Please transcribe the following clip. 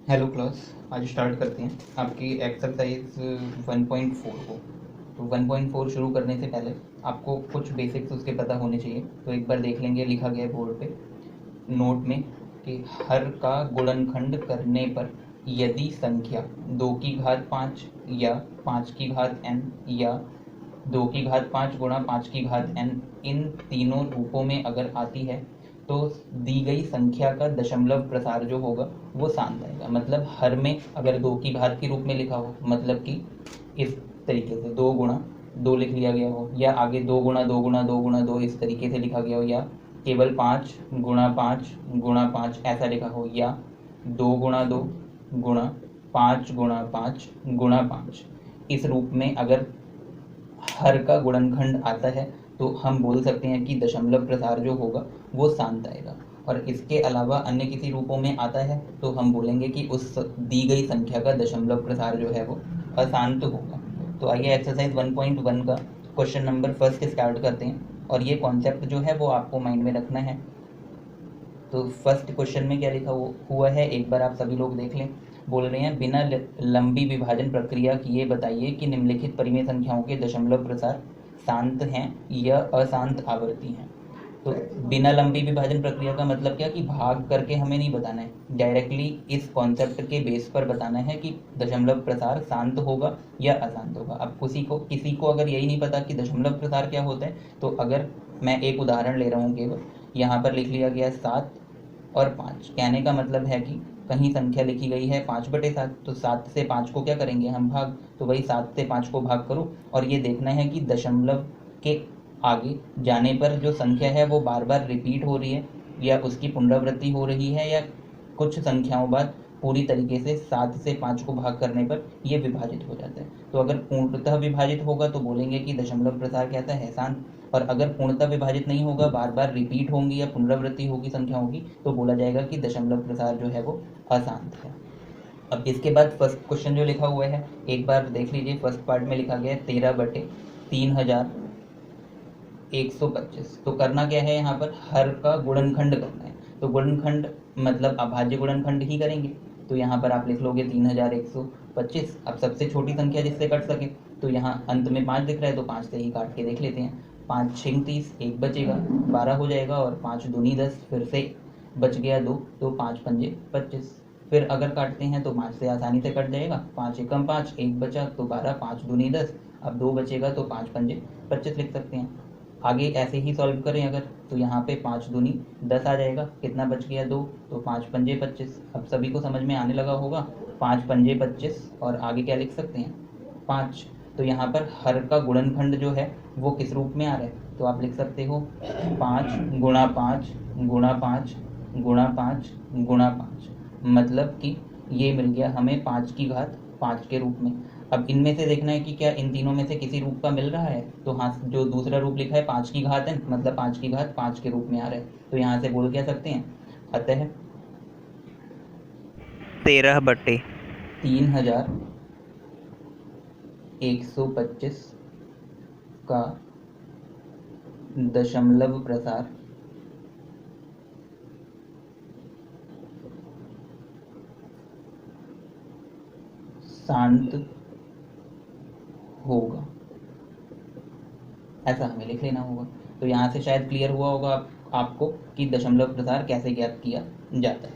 Hello class, आज start करते हैं आपकी एक्सरसाइज 1.4 को। तो 1.4 शुरू करने से पहले आपको कुछ बेसिक्स उसके पता होने चाहिए। तो एक बार देख लेंगे, लिखा गया है बोर्ड पे नोट में कि हर का गुणनखंड करने पर यदि संख्या 2 की घात 5 या 5 की घात n या 2 की घात 5 गुणा 5 की घात n इन तीनों रूपों में अगर आती है तो दी गई संख्या का दशमलव प्रसार जो होगा वो शांत आएगा। मतलब हर में अगर 2 की घात के रूप में लिखा हो, मतलब कि इस तरीके से 2 गुणा 2 लिख लिया गया हो, या आगे 2 गुणा 2 गुणा 2 गुणा 2 इस तरीके से लिखा गया हो, या केवल 5 गुणा 5 गुणा 5 ऐसा लिखा हो, या 2 गुणा 2 गुणा 5 गुणा 5 गुणा 5 इस रूप में अगर हर का गुणनखंड आता है तो हम बोल सकते हैं कि दशमलव प्रसार जो होगा वो शांत आएगा। और इसके अलावा अन्य किसी रूपों में आता है तो हम बोलेंगे कि उस दी गई संख्या का दशमलव प्रसार जो है वो अशांत होगा। तो आइए एक्सरसाइज 1.1 का क्वेश्चन नंबर फर्स्ट स्टार्ट करते हैं, और ये कॉन्सेप्ट जो है वो आपको माइंड में रखना है। तो फर्स्ट क्वेश्चन में क्या लिखा हुआ है एक बार आप सभी लोग देख लें। बोल रहे हैं बिना लंबी विभाजन प्रक्रिया किए बताइए कि निम्नलिखित परिमेय संख्याओं के दशमलव प्रसार शांत हैं या अशांत आवर्ती हैं। तो बिना लंबी विभाजन प्रक्रिया का मतलब क्या कि भाग करके हमें नहीं बताना है, डायरेक्टली इस कॉन्सेप्ट के बेस पर बताना है कि दशमलव प्रसार शांत होगा या अशांत होगा। अब किसी को अगर यही नहीं पता कि दशमलव प्रसार क्या होता है, तो अगर मैं एक उदाहरण ले रहा हूँ केवल, यहाँ पर लिख लिया गया 7 और 5। कहने का मतलब है कि कहीं संख्या लिखी गई है 5/7, तो 7 से 5 को क्या करेंगे हम भाग, तो वही 7 से 5 को भाग करो, और ये देखना है कि दशमलव के आगे जाने पर जो संख्या है वो बार बार रिपीट हो रही है या उसकी पुनरावृत्ति हो रही है, या कुछ संख्याओं बाद पूरी तरीके से 7 से 5 को भाग करने पर ये विभाजित हो जाता है। तो अगर पूर्णतः विभाजित होगा तो बोलेंगे कि दशमलव प्रसार कहता है शांत, और अगर पूर्णतः विभाजित नहीं होगा, बार बार रिपीट होंगी या पुनरावृत्ति होगी संख्याओं की, तो बोला जाएगा कि दशमलव प्रसार जो है वो अशांत है। अब इसके बाद फर्स्ट क्वेश्चन जो लिखा हुआ है एक बार देख लीजिए। फर्स्ट पार्ट में लिखा गया है 13/3125। तो करना क्या है, यहाँ पर हर का गुणनखंड करना है। तो गुणनखंड मतलब अभाज्य गुणनखंड ही करेंगे। तो यहाँ पर आप लिख लोगे 3125। अब सबसे छोटी संख्या जिससे कट सके, तो यहाँ अंत में 5 दिख रहा है तो 5 से ही काट के देख लेते हैं। 5 6 30, 1 बचेगा, 12 हो जाएगा, और 5 दूनी 10, फिर से बच गया 2, तो 5 पंजे 25। फिर अगर काटते हैं तो 5 से आसानी से कट जाएगा, 5 एकम 5, 1 बचा तो 12, 5 दूनी 10, अब 2 बचेगा तो 5 पंजे 25 लिख सकते हैं। आगे ऐसे ही सॉल्व करें अगर, तो यहाँ पे 5 दूनी 10 आ जाएगा, कितना बच गया 2, तो 5 पंजे 25। अब सभी को समझ में आने लगा होगा, 5 पंजे 25, और आगे क्या लिख सकते हैं 5। तो यहाँ पर हर का गुणनखंड जो है वो किस रूप में आ रहा है, तो आप लिख सकते हो 5 गुणा 5 गुणा 5 गुणा 5 गुणा 5। मतलब कि ये मिल गया हमें 5 की घात 5 के रूप में। अब इनमें से देखना है कि क्या इन तीनों में से किसी रूप का मिल रहा है, तो हाँ, जो दूसरा रूप लिखा है 5 की घात n, मतलब 5 की घात 5 के रूप में आ रहा है। तो यहाँ से बोल क्या सकते हैं, अतः 13/3125 का दशमलव प्रसार शांत होगा, ऐसा हमें लिख लेना होगा। तो यहाँ से शायद क्लियर हुआ होगा आपको कि दशमलव प्रसार कैसे ज्ञात किया जाता है।